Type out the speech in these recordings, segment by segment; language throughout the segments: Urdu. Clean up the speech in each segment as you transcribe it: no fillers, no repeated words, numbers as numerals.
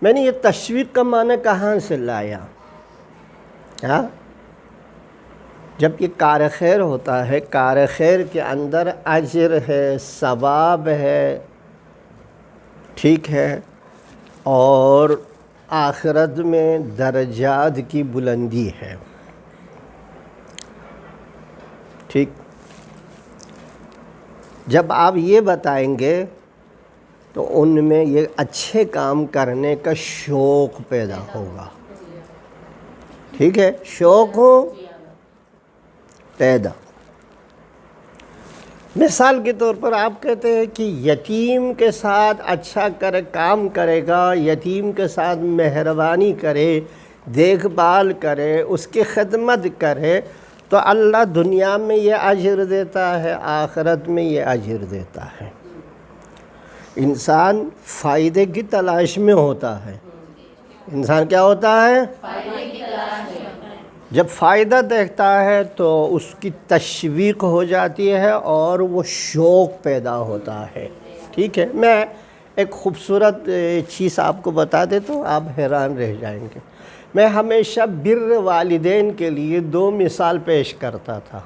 میں نے یہ تشویق کا معنی کہاں سے لایا؟ ہاں، جب یہ کار خیر ہوتا ہے، کار خیر کے اندر اجر ہے، ثواب ہے، ٹھیک ہے، اور آخرت میں درجات کی بلندی ہے، ٹھیک۔ جب آپ یہ بتائیں گے تو ان میں یہ اچھے کام کرنے کا شوق پیدا ہوگا، ٹھیک ہے، شوق ہو پیدا۔ مثال کے طور پر آپ کہتے ہیں کہ یتیم کے ساتھ اچھا کام کرے گا، یتیم کے ساتھ مہربانی کرے، دیکھ بھال کرے، اس کی خدمت کرے، تو اللہ دنیا میں یہ اجر دیتا ہے، آخرت میں یہ اجر دیتا ہے۔ انسان فائدے کی تلاش میں ہوتا ہے، انسان کیا ہوتا ہے؟ فائدے کی تلاش میں ہوتا ہے۔ جب فائدہ دیکھتا ہے تو اس کی تشویق ہو جاتی ہے اور وہ شوق پیدا ہوتا ہے، ٹھیک ہے۔ میں ایک خوبصورت چیز آپ کو بتا دیتا ہوں، آپ حیران رہ جائیں گے۔ میں ہمیشہ بر والدین کے لیے 2 مثال پیش کرتا تھا،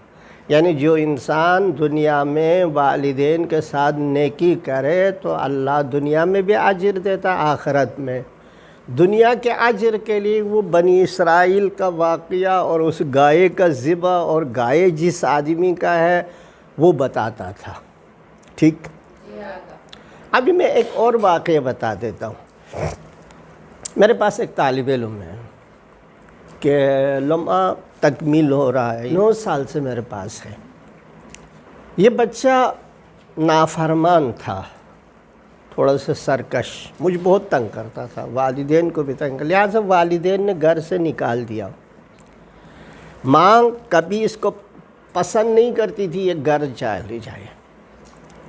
یعنی جو انسان دنیا میں والدین کے ساتھ نیکی کرے تو اللہ دنیا میں بھی اجر دیتا، آخرت میں۔ دنیا کے اجر کے لیے وہ بنی اسرائیل کا واقعہ اور اس گائے کا ذبح اور گائے جس آدمی کا ہے وہ بتاتا تھا، ٹھیک۔ ابھی میں ایک اور واقعہ بتا دیتا ہوں۔ میرے پاس ایک طالب علم ہے کہ لمحہ تکمیل ہو رہا ہے، 9 سال سے میرے پاس ہے۔ یہ بچہ نافرمان تھا، تھوڑا سا سرکش، مجھے بہت تنگ کرتا تھا، والدین کو بھی تنگ، لہٰذا والدین نے گھر سے نکال دیا۔ ماں کبھی اس کو پسند نہیں کرتی تھی یہ گھر چلے جائے۔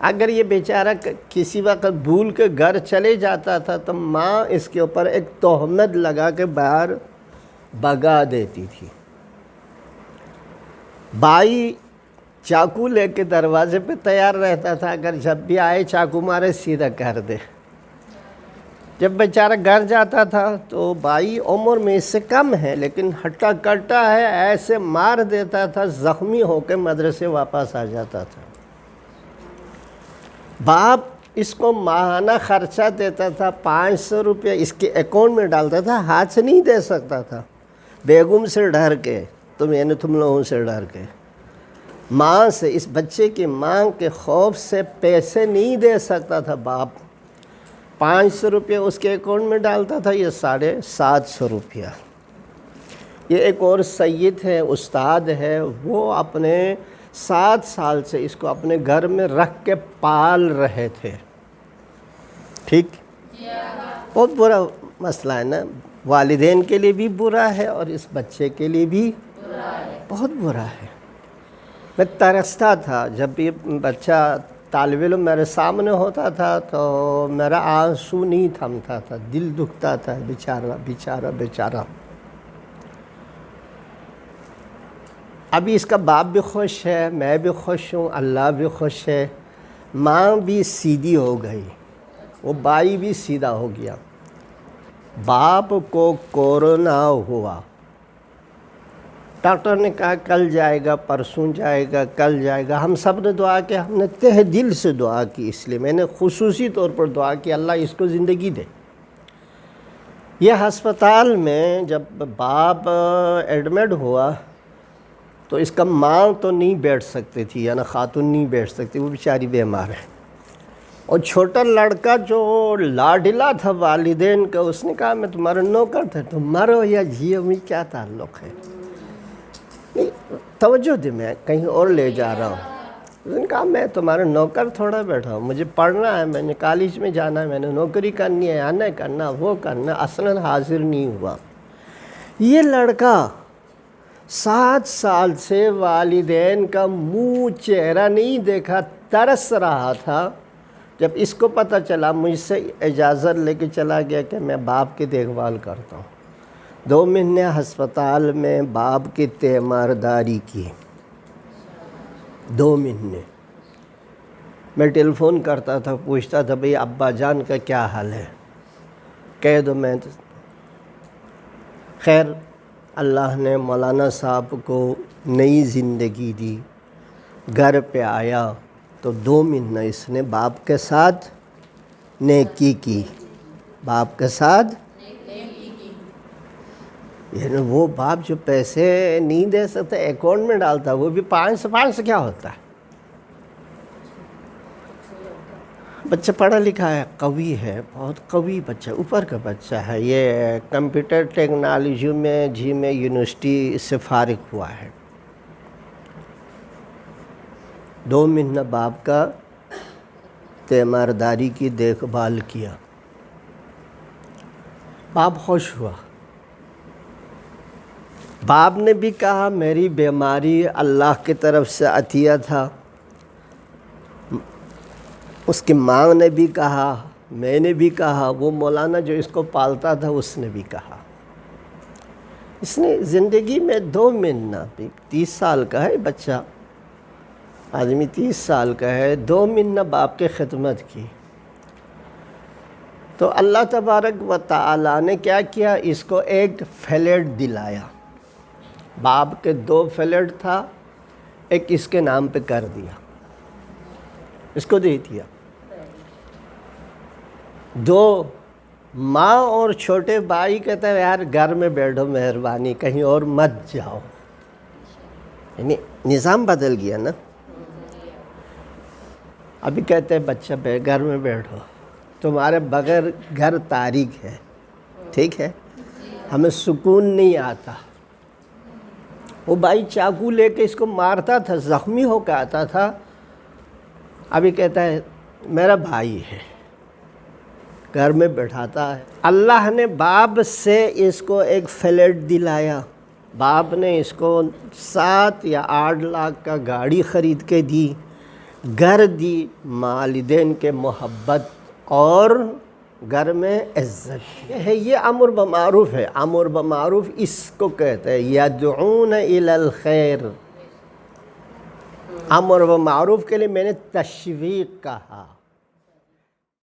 اگر یہ بیچارہ کسی وقت بھول کے گھر چلے جاتا تھا تو ماں اس کے اوپر ایک تہمت لگا کے باہر بھگا دیتی تھی۔ بھائی چاقو لے کے دروازے پہ تیار رہتا تھا، اگر جب بھی آئے چاقو مارے سیدھا کر دے۔ جب بیچارہ گھر جاتا تھا تو بھائی عمر میں اس سے کم ہے لیکن ہٹا کٹا ہے، ایسے مار دیتا تھا، زخمی ہو کے مدرسے واپس آ جاتا تھا۔ باپ اس کو ماہانہ خرچہ دیتا تھا، 500 روپے اس کے اکاؤنٹ میں ڈالتا تھا، ہاتھ سے نہیں دے سکتا تھا، بیگم سے ڈر کے، تم لوگوں سے ڈر کے، ماں سے، اس بچے کی ماں کے خوف سے پیسے نہیں دے سکتا تھا باپ۔ 500 روپے اس کے اکاؤنٹ میں ڈالتا تھا، یہ 750 روپیہ۔ یہ ایک اور سید ہے، استاد ہے، وہ اپنے 7 سال سے اس کو اپنے گھر میں رکھ کے پال رہے تھے، ٹھیک۔ بہت برا مسئلہ ہے نا، والدین کے لیے بھی برا ہے اور اس بچے کے لیے بھی بہت برا ہے۔ میں ترستا تھا جب یہ بچہ طالب علم میرے سامنے ہوتا تھا تو میرا آنسو نہیں تھمتا تھا، دل دکھتا تھا، بیچارہ بیچارہ بیچارہ۔ ابھی اس کا باپ بھی خوش ہے، میں بھی خوش ہوں، اللہ بھی خوش ہے، ماں بھی سیدھی ہو گئی، وہ بھائی بھی سیدھا ہو گیا۔ باپ کو کورونا ہوا، ڈاکٹر نے کہا کل جائے گا، پرسوں جائے گا، کل جائے گا۔ ہم سب نے دعا کی، ہم نے تہ دل سے دعا کی، اس لیے میں نے خصوصی طور پر دعا کی اللہ اس کو زندگی دے۔ یہ ہسپتال میں جب باپ ایڈمٹ ہوا تو اس کا ماں تو نہیں بیٹھ سکتی تھی، یعنی خاتون نہیں بیٹھ سکتی، وہ بیچاری بیمار ہے، اور چھوٹا لڑکا جو لاڈلا تھا والدین کا، اس نے کہا میں تمہارا نوکر تھا، تم مرو یا جیو، میں کیا تعلق ہے، توجہ دے، میں کہیں اور لے جا رہا ہوں۔ اس نے کہا میں تمہارا نوکر تھوڑا بیٹھا ہوں، مجھے پڑھنا ہے، میں نے کالج میں جانا ہے، میں نے نوکری کرنی ہے، آنا کرنا وہ کرنا، اصلاً حاضر نہیں ہوا۔ یہ لڑکا 7 سال سے والدین کا منہ چہرہ نہیں دیکھا، ترس رہا تھا۔ جب اس کو پتہ چلا، مجھ سے اجازت لے کے چلا گیا کہ میں باپ کی دیکھ بھال کرتا ہوں۔ 2 مہینے ہسپتال میں باپ کی تیمارداری کی، 2 مہینے۔ میں ٹیلی فون کرتا تھا، پوچھتا تھا بھئی ابا جان کا کیا حال ہے، قید میں خیر اللہ نے مولانا صاحب کو نئی زندگی دی، گھر پہ آیا تو 2 مہینہ اس نے باپ کے ساتھ نیکی کی، باپ کے ساتھ یعنی وہ باپ جو پیسے نہیں دے سکتے اکاؤنٹ میں ڈالتا، وہ بھی 500 سے کیا ہوتا ہے؟ بچہ پڑھا لکھا ہے، قوی ہے، بہت قوی بچہ، اوپر کا بچہ ہے، یہ کمپیوٹر ٹیکنالوجی میں یونیورسٹی سے فارغ ہوا ہے۔ 2 مہینہ باپ کا تیمارداری کی دیکھ بھال کیا، باپ خوش ہوا۔ باپ نے بھی کہا میری بیماری اللہ کی طرف سے عطیہ تھا، اس کی ماں نے بھی کہا، میں نے بھی کہا، وہ مولانا جو اس کو پالتا تھا اس نے بھی کہا۔ اس نے زندگی میں 2 مہینہ بھی 30 سال کا ہے بچہ، آدمی 30 سال کا ہے، 2 مہینہ باپ کی خدمت کی، تو اللہ تبارک و تعالی نے کیا کیا، اس کو ایک فلیٹ دلایا۔ باپ کے 2 فلیٹ تھا، ایک اس کے نام پہ کر دیا، اس کو دے دیا۔ 2 ماں اور چھوٹے بھائی کہتے ہیں یار گھر میں بیٹھو، مہربانی کہیں اور مت جاؤ، یعنی نظام بدل گیا نا۔ ابھی کہتے ہیں بچہ گھر میں بیٹھو، تمہارے بغیر گھر تاریک ہے، ٹھیک ہے، ہمیں سکون نہیں آتا۔ وہ بھائی چاقو لے کے اس کو مارتا تھا، زخمی ہو کے آتا تھا، ابھی کہتا ہے میرا بھائی ہے، گھر میں بیٹھاتا ہے۔ اللہ نے باپ سے اس کو ایک فلیٹ دلایا، باپ نے اس کو 7 یا 8 لاکھ کا گاڑی خرید کے دی، گھر دی، والدین کے محبت اور گھر میں عزت ہے۔ یہ امر بمعروف ہے، امر بمعروف اس کو کہتے ہیں یدعون الی الخیر۔ امر بمعروف کے لیے میں نے تشویق کہا۔